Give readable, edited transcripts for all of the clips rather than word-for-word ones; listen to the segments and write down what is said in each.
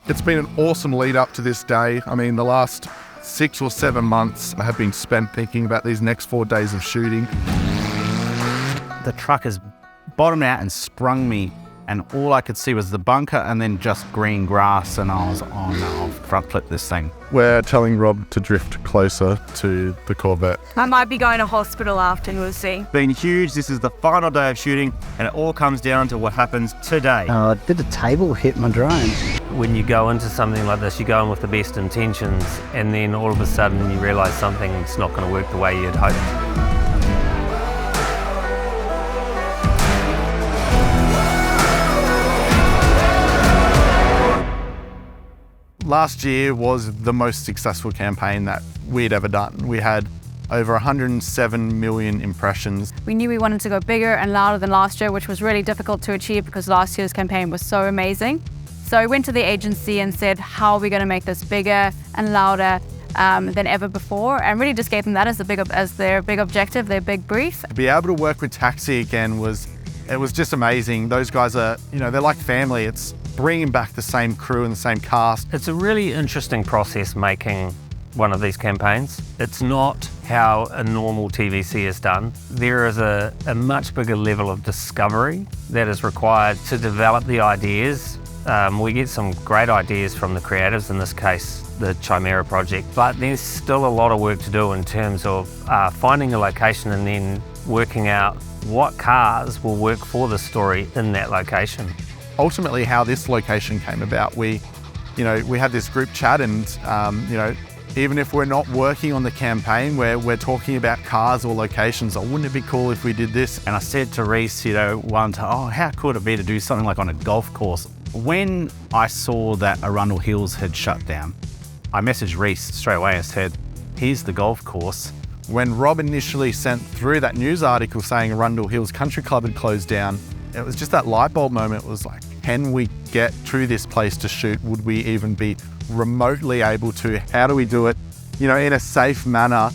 It's been an awesome lead up to this day. I mean, the last 6 or 7 months have been spent thinking about these next 4 days of shooting. The truck has bottomed out and sprung me, and all I could see was the bunker and then just green grass, and I was, oh no, I'll front flip this thing. We're telling Rob to drift closer to the Corvette. I might be going to hospital after, we'll see. Been huge. This is the final day of shooting, and it all comes down to what happens today. Did the table hit my drone? When you go into something like this, you go in with the best intentions, and then all of a sudden you realise something's not going to work the way you'd hoped. Last year was the most successful campaign that we'd ever done. We had over 107 million impressions. We knew we wanted to go bigger and louder than last year, which was really difficult to achieve because last year's campaign was so amazing. So we went to the agency and said, how are we going to make this bigger and louder than ever before? And really just gave them that as their big objective, their big brief. To be able to work with Taxi again was just amazing. Those guys are, they're like family. It's bringing back the same crew and the same cast. It's a really interesting process making one of these campaigns. It's not how a normal TVC is done. There is a much bigger level of discovery that is required to develop the ideas. We get some great ideas from the creatives, in this case, the Chimera project, but there's still a lot of work to do in terms of finding a location and then working out what cars will work for the story in that location. Ultimately, how this location came about, we had this group chat, and even if we're not working on the campaign, we're talking about cars or locations. Oh, wouldn't it be cool if we did this? And I said to Reese, one time, how cool would it be to do something like on a golf course? When I saw that Arundel Hills had shut down, I messaged Reese straight away and said, here's the golf course. When Rob initially sent through that news article saying Arundel Hills Country Club had closed down, it was just that light bulb moment. It was like, can we get to this place to shoot? Would we even be remotely able to? How do we do it, in a safe manner?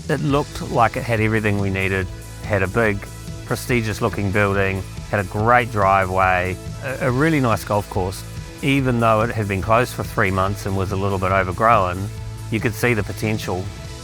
It looked like it had everything we needed. It had a big, prestigious looking building, had a great driveway, a really nice golf course. Even though it had been closed for 3 months and was a little bit overgrown, you could see the potential.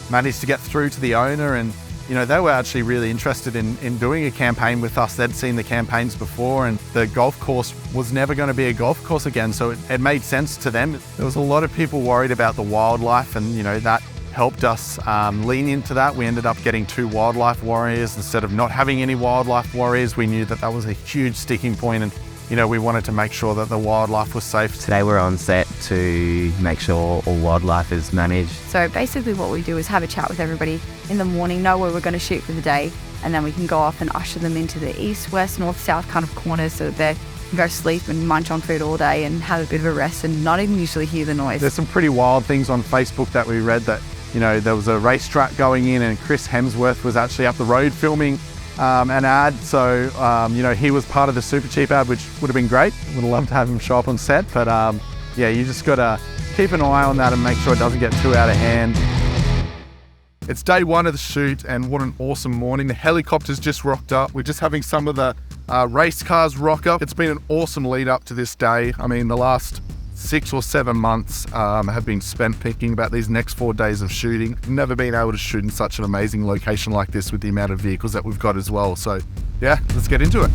Managed to get through to the owner, and they were actually really interested in doing a campaign with us. They'd seen the campaigns before, and the golf course was never going to be a golf course again, so it made sense to them. There was a lot of people worried about the wildlife, and that helped us lean into that. We ended up getting 2 wildlife warriors instead of not having any wildlife warriors. We knew that was a huge sticking point, and we wanted to make sure that the wildlife was safe. Today we're on set to make sure all wildlife is managed. So basically what we do is have a chat with everybody in the morning, know where we're going to shoot for the day, and then we can go off and usher them into the east, west, north, south kind of corners so that they can go sleep and munch on food all day and have a bit of a rest and not even usually hear the noise. There's some pretty wild things on Facebook that we read that, there was a racetrack going in and Chris Hemsworth was actually up the road filming an ad, so he was part of the Supercheap ad, which would have been great. Would have loved to have him show up on set, but you just got to keep an eye on that and make sure it doesn't get too out of hand. It's day 1 of the shoot, and what an awesome morning. The helicopters just rocked up. We're just having some of the race cars rock up. It's been an awesome lead up to this day. I mean, the last 6 or 7 months have been spent thinking about these next 4 days of shooting. Never been able to shoot in such an amazing location like this with the amount of vehicles that we've got as well. So yeah, let's get into it.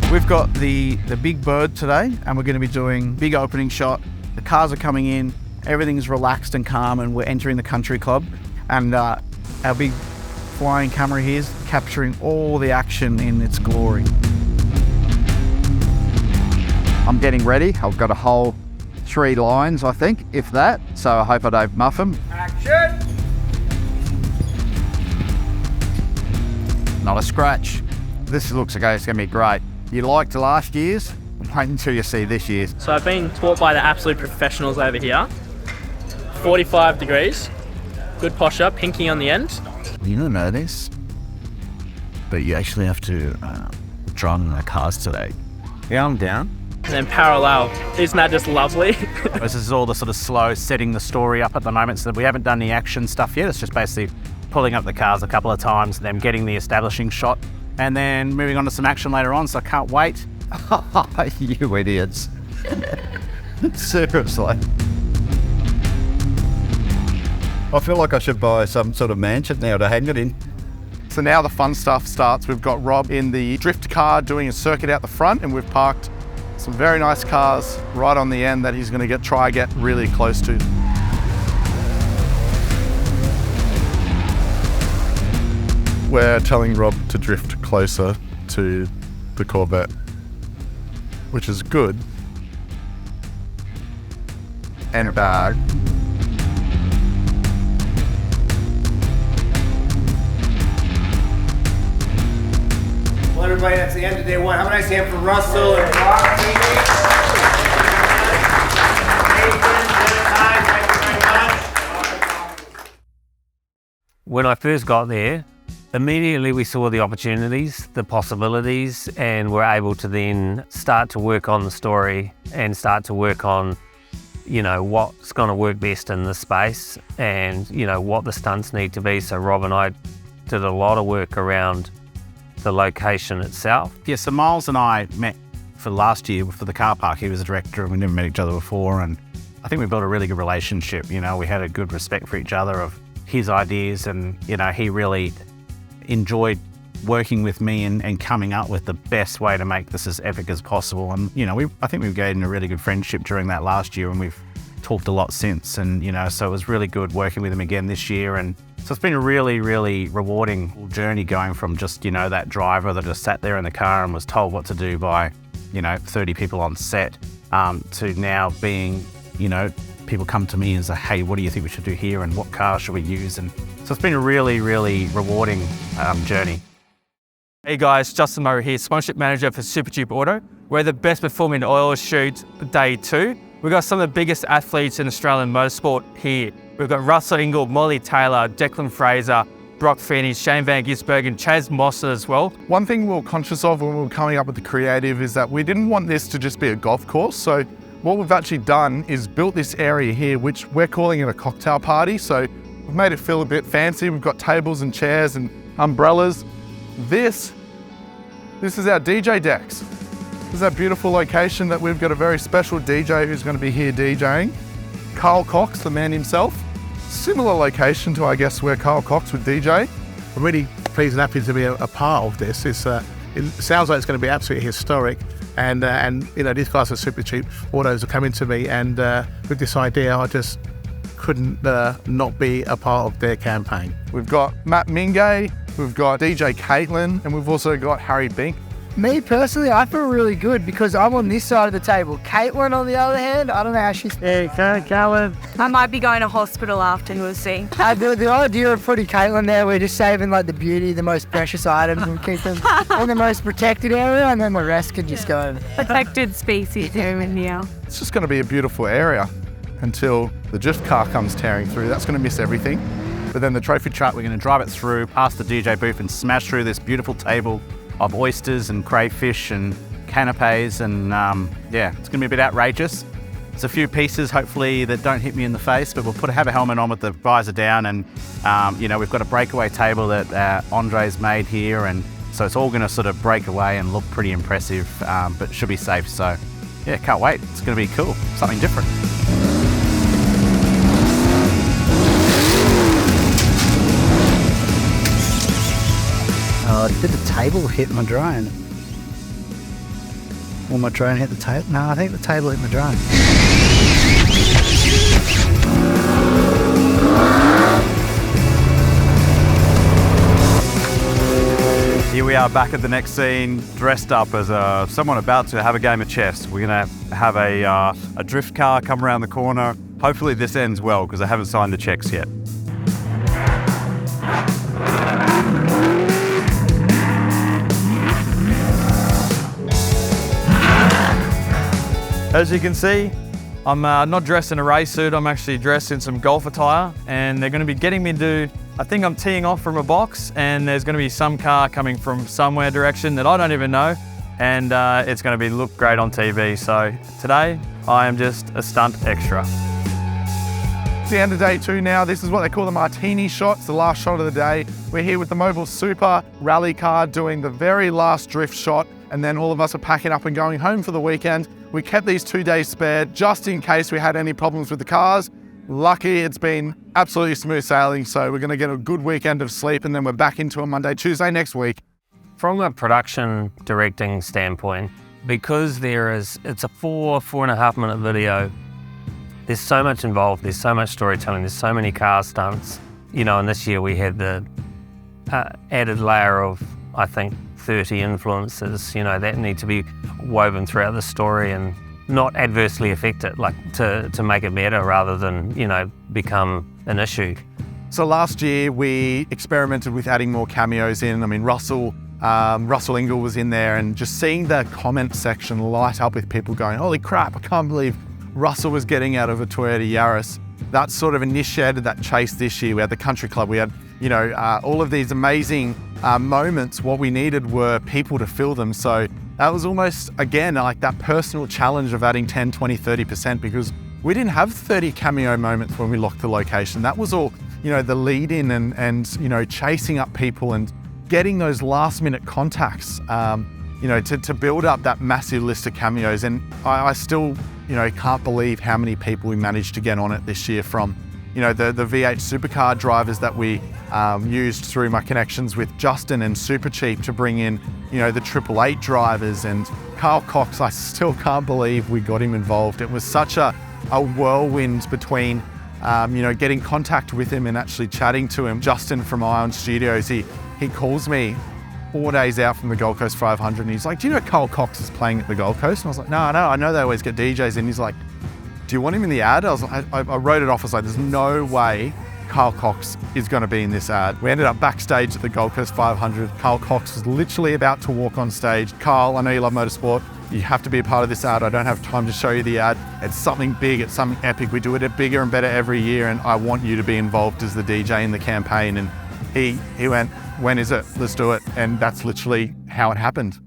We've got the big bird today, and we're going to be doing big opening shot. The cars are coming in, everything's relaxed and calm, and we're entering the country club. And our big flying camera here is capturing all the action in its glory. I'm getting ready. I've got a whole 3 lines, I think, if that. So I hope I don't muff them. Action! Not a scratch. This looks like it's going to be great. You liked last year's? Wait until you see this year's. So I've been taught by the absolute professionals over here. 45 degrees, good posture, pinky on the end. You don't know this, but you actually have to drive in the cars today. Yeah, I'm down. And then parallel, isn't that just lovely? This is all the sort of slow setting the story up at the moment, so we haven't done the action stuff yet. It's just basically pulling up the cars a couple of times and then getting the establishing shot and then moving on to some action later on, so I can't wait. You idiots. Seriously. I feel like I should buy some sort of mansion now to hang it in. So now the fun stuff starts. We've got Rob in the drift car doing a circuit out the front, and we've parked some very nice cars right on the end that he's going to try get really close to. We're telling Rob to drift closer to the Corvette, which is good. And bad. Well, everybody, that's the end of day one. Have a nice hand for Russell and Rob. Thank you very much. When I first got there, immediately we saw the opportunities, the possibilities, and were able to then start to work on the story and start to work on, you know, what's going to work best in this space and, you know, what the stunts need to be. So Rob and I did a lot of work around the location itself. Yeah, so Miles and I met for last year for the car park. He was a director and we never met each other before, and I think we built a really good relationship. You know, we had a good respect for each other of his ideas, and, you know, he really enjoyed working with me and coming up with the best way to make this as epic as possible. And, you know, I think we've gained a really good friendship during that last year, and we've talked a lot since. And, you know, so it was really good working with him again this year. And so it's been a really, really rewarding journey going from just, you know, that driver that just sat there in the car and was told what to do by, you know, 30 people on set, to now being, you know, people come to me and say, hey, what do you think we should do here and what car should we use? And so it's been a really, really rewarding journey. Hey guys, Justin Murray here, Sponsorship Manager for Supercheap Auto. We're the best performing oil shoot day 2. We've got some of the biggest athletes in Australian motorsport here. We've got Russell Ingall, Molly Taylor, Declan Fraser, Brock Feeney, Shane Van Gisbergen, Chaz Mosser as well. One thing we were conscious of when we were coming up with the creative is that we didn't want this to just be a golf course. So what we've actually done is built this area here, which we're calling it a cocktail party. So we've made it feel a bit fancy. We've got tables and chairs and umbrellas. This is our DJ decks. This is our beautiful location that we've got a very special DJ who's going to be here DJing. Carl Cox, the man himself. Similar location to, I guess, where Carl Cox would DJ. I'm really pleased and happy to be a part of this. It sounds like it's going to be absolutely historic. And you know, these guys at Supercheap Autos are coming to me, and with this idea, I just couldn't not be a part of their campaign. We've got Matt Mingay, we've got DJ Caitlin, and we've also got Harry Bink. Me personally, I feel really good because I'm on this side of the table. Caitlin, on the other hand, I don't know how she's... Hey, Caitlin. I might be going to hospital after, we'll see. The idea of putting Caitlin there, we're just saving like the beauty, the most precious items, and keep them in the most protected area, and then the rest can just go. Protected species here in here. It's just going to be a beautiful area until the drift car comes tearing through. That's going to miss everything. But then the trophy truck, we're going to drive it through, past the DJ booth and smash through this beautiful table of oysters and crayfish and canapes, and yeah, it's going to be a bit outrageous. There's a few pieces, hopefully, that don't hit me in the face, but we'll have a helmet on with the visor down, and you know, we've got a breakaway table that Andre's made here, and so it's all going to sort of break away and look pretty impressive, but should be safe. So yeah, can't wait. It's going to be cool, something different. Oh, did the table hit my drone? Or my drone hit the table? No, I think the table hit my drone. Here we are back at the next scene, dressed up as someone about to have a game of chess. We're going to have a drift car come around the corner. Hopefully this ends well, because I haven't signed the checks yet. As you can see, I'm not dressed in a race suit, I'm actually dressed in some golf attire, and they're going to be getting me to, I think I'm teeing off from a box, and there's going to be some car coming from somewhere direction that I don't even know, and it's going to look great on TV. So today, I am just a stunt extra. It's the end of day 2 now. This is what they call the martini shot. It's the last shot of the day. We're here with the Mobile Super rally car doing the very last drift shot, and then all of us are packing up and going home for the weekend. We kept these 2 days spared just in case we had any problems with the cars. Lucky, it's been absolutely smooth sailing, so we're going to get a good weekend of sleep, and then we're back into a Monday, Tuesday next week. From a production directing standpoint, because it's a 4.5 minute video, there's so much involved, there's so much storytelling, there's so many car stunts. And this year we had the added layer of, I think, 30 influences, that need to be woven throughout the story and not adversely affect it, like to make it better rather than, become an issue. So last year we experimented with adding more cameos in. I mean, Russell Ingall was in there, and just seeing the comment section light up with people going, holy crap, I can't believe Russell was getting out of a Toyota Yaris. That sort of initiated that chase this year. We had the country club, we had, all of these amazing moments. What we needed were people to fill them. So that was almost, again, like that personal challenge of adding 10, 20, 30%, because we didn't have 30 cameo moments when we locked the location. That was all, the lead in and chasing up people and getting those last minute contacts, to build up that massive list of cameos. And I still, can't believe how many people we managed to get on it this year from, the V8 supercar drivers that we used through my connections with Justin and Supercheap to bring in, the 888 drivers, and Carl Cox. I still can't believe we got him involved. It was such a whirlwind between, getting contact with him and actually chatting to him. Justin from Ion Studios, he calls me 4 days out from the Gold Coast 500, and he's like, do you know Carl Cox is playing at the Gold Coast? And I was like, no, I know they always get DJs. And he's like, do you want him in the ad? I wrote it off. I was like, there's no way Carl Cox is going to be in this ad. We ended up backstage at the Gold Coast 500. Carl Cox was literally about to walk on stage. Carl, I know you love motorsport. You have to be a part of this ad. I don't have time to show you the ad. It's something big. It's something epic. We do it bigger and better every year, and I want you to be involved as the DJ in the campaign. And he went, when is it? Let's do it. And that's literally how it happened.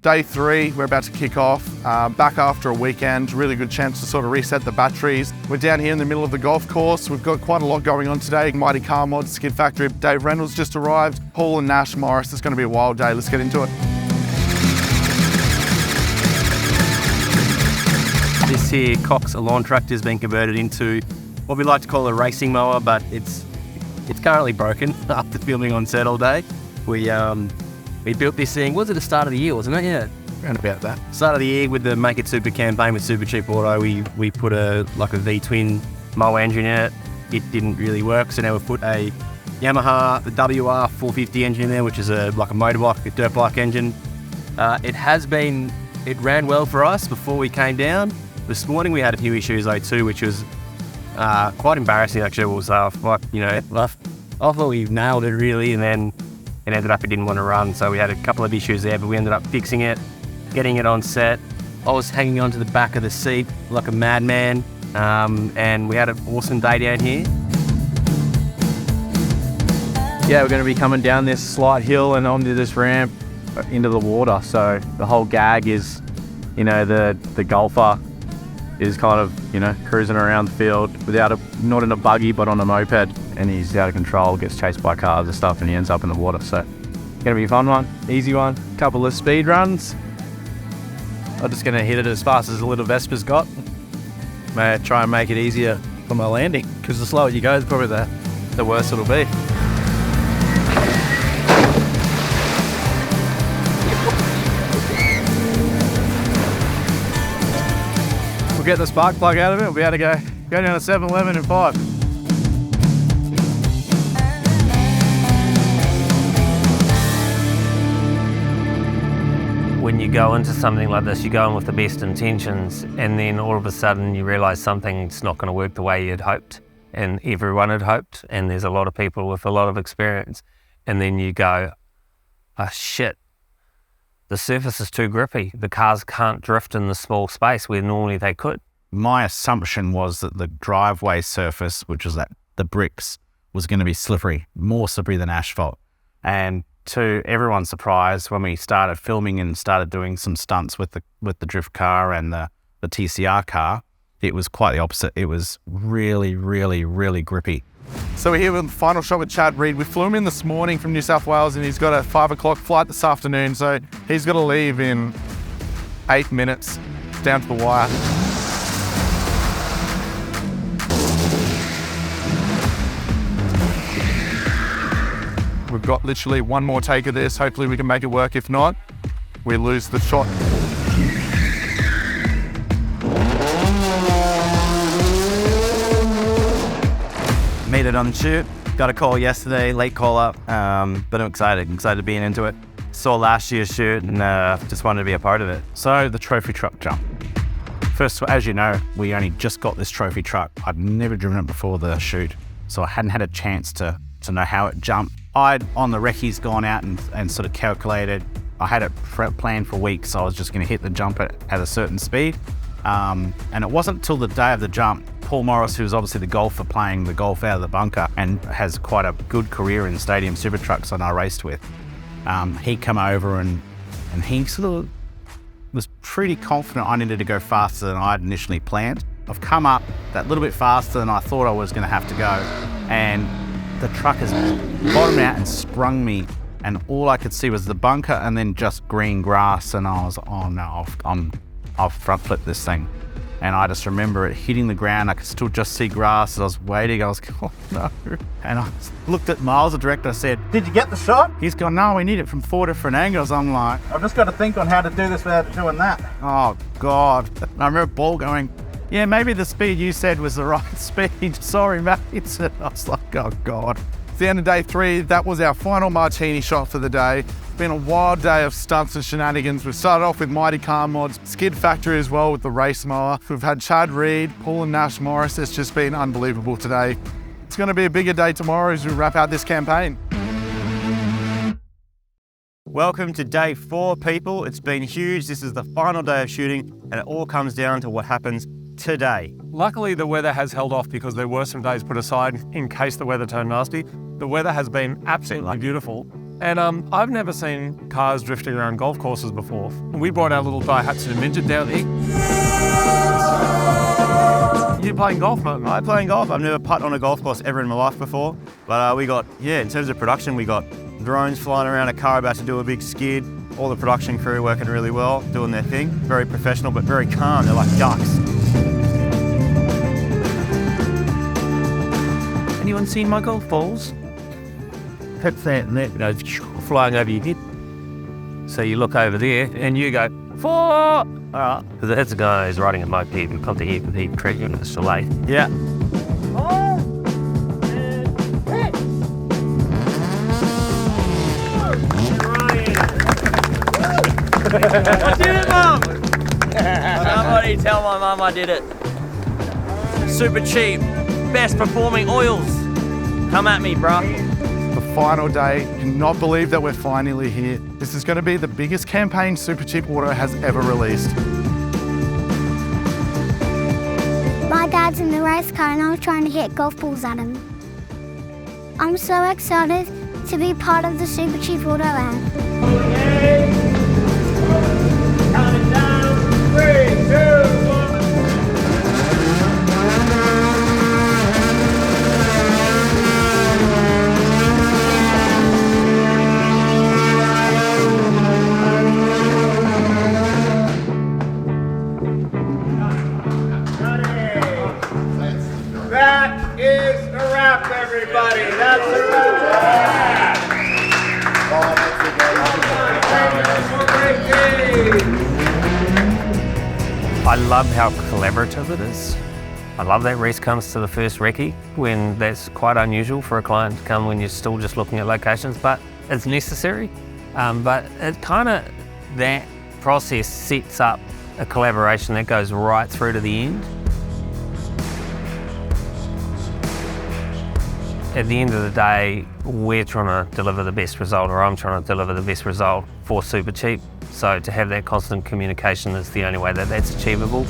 Day 3, we're about to kick off, back after a weekend, really good chance to sort of reset the batteries. We're down here in the middle of the golf course. We've got quite a lot going on today. Mighty Car Mods, Skid Factory, Dave Reynolds just arrived, Paul and Nash Morris. It's going to be a wild day. Let's get into it. This here Cox Lawn Tractor has been converted into what we like to call a racing mower, but it's currently broken after filming on set all day. We built this thing, was it the start of the year, wasn't it? Yeah. Around about that. Start of the year with the Make It Super campaign with Supercheap Auto, we put a V-twin mower engine in it. It didn't really work, so now we've put a Yamaha, the WR 450 engine in there, which is like a motorbike, a dirt bike engine. It ran well for us before we came down. This morning we had a few issues though too, which was quite embarrassing actually. It was I thought we nailed it really, and then it ended up it didn't want to run, so we had a couple of issues there, but we ended up fixing it, getting it on set. I was hanging onto the back of the seat like a madman, and we had an awesome day down here. Yeah, we're going to be coming down this slight hill and onto this ramp into the water, so the whole gag is, the golfer is kind of, cruising around the field not in a buggy, but on a moped, and he's out of control, gets chased by cars and stuff, and he ends up in the water. So, gonna be a fun one, easy one. Couple of speed runs. I'm just gonna hit it as fast as the little Vespa's got. May try and make it easier for my landing, because the slower you go, is probably the worse it'll be. Get the spark plug out of it, we'll be able to go down to 7-Eleven in 5. When you go into something like this, you go in with the best intentions, and then all of a sudden you realise something's not going to work the way you'd hoped, and everyone had hoped, and there's a lot of people with a lot of experience, and then you go, oh shit, the surface is too grippy. The cars can't drift in the small space where normally they could. My assumption was that the driveway surface, which was the bricks, was going to be slippery, more slippery than asphalt. And to everyone's surprise, when we started filming and started doing some stunts with the drift car and the TCR car, it was quite the opposite. It was really, really, really grippy. So we're here with the final shot with Chad Reed. We flew him in this morning from New South Wales and he's got a 5 o'clock flight this afternoon. So he's got to leave in 8 minutes down to the wire. We've got literally one more take of this. Hopefully we can make it work. If not, we lose the shot. Made it on the shoot. Got a call yesterday, late call up, but I'm excited being into it. Saw last year's shoot and just wanted to be a part of it. So the trophy truck jump. First, as you know, we only just got this trophy truck. I'd never driven it before the shoot, so I hadn't had a chance to know how it jumped. I'd, on the recce's, gone out and sort of calculated. I had it planned for weeks, so I was just going to hit the jump at a certain speed. And it wasn't until the day of the jump, Paul Morris, who's obviously the golfer playing the golf out of the bunker and has quite a good career in stadium super trucks that I raced with, he come over and he sort of was pretty confident I needed to go faster than I'd initially planned. I've come up that little bit faster than I thought I was going to have to go, and the truck has bottomed out and sprung me, and all I could see was the bunker and then just green grass, and I was, oh no, I've front flipped this thing. And I just remember it hitting the ground. I could still just see grass as I was waiting. I was going, oh no. And I looked at Miles, the director, I said, "Did you get the shot?" He's gone, "No, we need it from 4 different angles." I'm like, I've just got to think on how to do this without doing that. oh God. And I remember Paul going, "Yeah, maybe the speed you said was the right speed. Sorry, mate." And I was like, oh God. It's the end of day 3. That was our final martini shot for the day. It's been a wild day of stunts and shenanigans. We've started off with Mighty Car Mods, Skid Factory as well with the race mower. We've had Chad Reed, Paul and Nash Morris. It's just been unbelievable today. It's going to be a bigger day tomorrow as we wrap out this campaign. Welcome to day 4, people. It's been huge. This is the final day of shooting, and it all comes down to what happens today. Luckily, the weather has held off because there were some days put aside in case the weather turned nasty. The weather has been absolutely beautiful. And I've never seen cars drifting around golf courses before. We brought our little Daihatsu Ninja down here. You're playing golf, mate? I'm playing golf. I've never putted on a golf course ever in my life before. But we got, in terms of production, we got drones flying around, a car about to do a big skid, all the production crew working really well, doing their thing. Very professional, but very calm. They're like ducks. Anyone seen my golf balls? That's that net, flying over your head. So you look over there and you go, 4! All right. Because that's a guy who's riding a moped who come to here because he treat you in the chalet. Yeah. I did it, Mum! Somebody tell my mum I did it. Supercheap, best performing oils. Come at me, bruh. The final day, cannot believe that we're finally here. This is going to be the biggest campaign Supercheap Auto has ever released. My dad's in the race car and I was trying to hit golf balls at him. I'm so excited to be part of the Supercheap Auto ad. Counting down, 3, 2, 1. That is a wrap, everybody. That's a wrap. I love how collaborative it is. I love that race comes to the first recce when that's quite unusual for a client to come when you're still just looking at locations, but it's necessary. But it kind of, that process sets up a collaboration that goes right through to the end. At the end of the day, we're trying to deliver the best result, or I'm trying to deliver the best result for Supercheap. So to have that constant communication is the only way that that's achievable.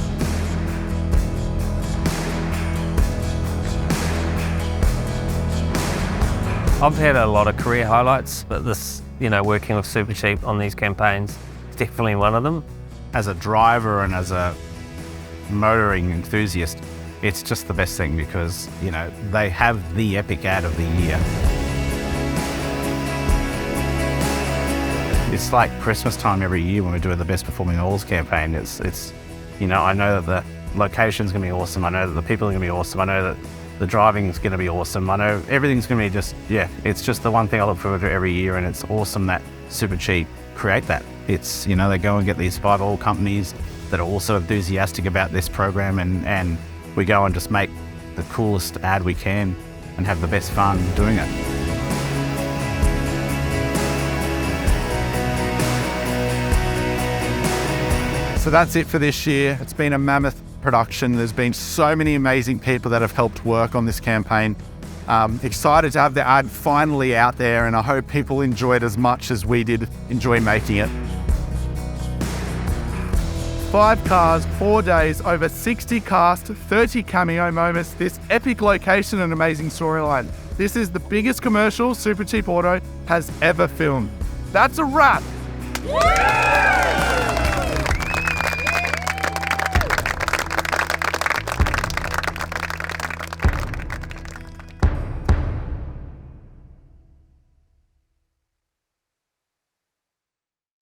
I've had a lot of career highlights, but this, working with Supercheap on these campaigns is definitely one of them. As a driver and as a motoring enthusiast, it's just the best thing because, you know, they have the epic ad of the year. It's like Christmas time every year when we're doing the Best Performing Oils campaign. It's, you know, I know that the location's gonna be awesome. I know that the people are gonna be awesome. I know that the driving's gonna be awesome. I know everything's gonna be just, yeah, it's just the one thing I look forward to every year, and it's awesome that Supercheap create that. It's, you know, they go and get these 5 oil companies that are also enthusiastic about this program, and we go and just make the coolest ad we can and have the best fun doing it. So that's it for this year. It's been a mammoth production. There's been so many amazing people that have helped work on this campaign. Excited to have the ad finally out there, and I hope people enjoy it as much as we did enjoy making it. 5 cars, 4 days, over 60 cast, 30 cameo moments, this epic location and amazing storyline. This is the biggest commercial Supercheap Auto has ever filmed. That's a wrap.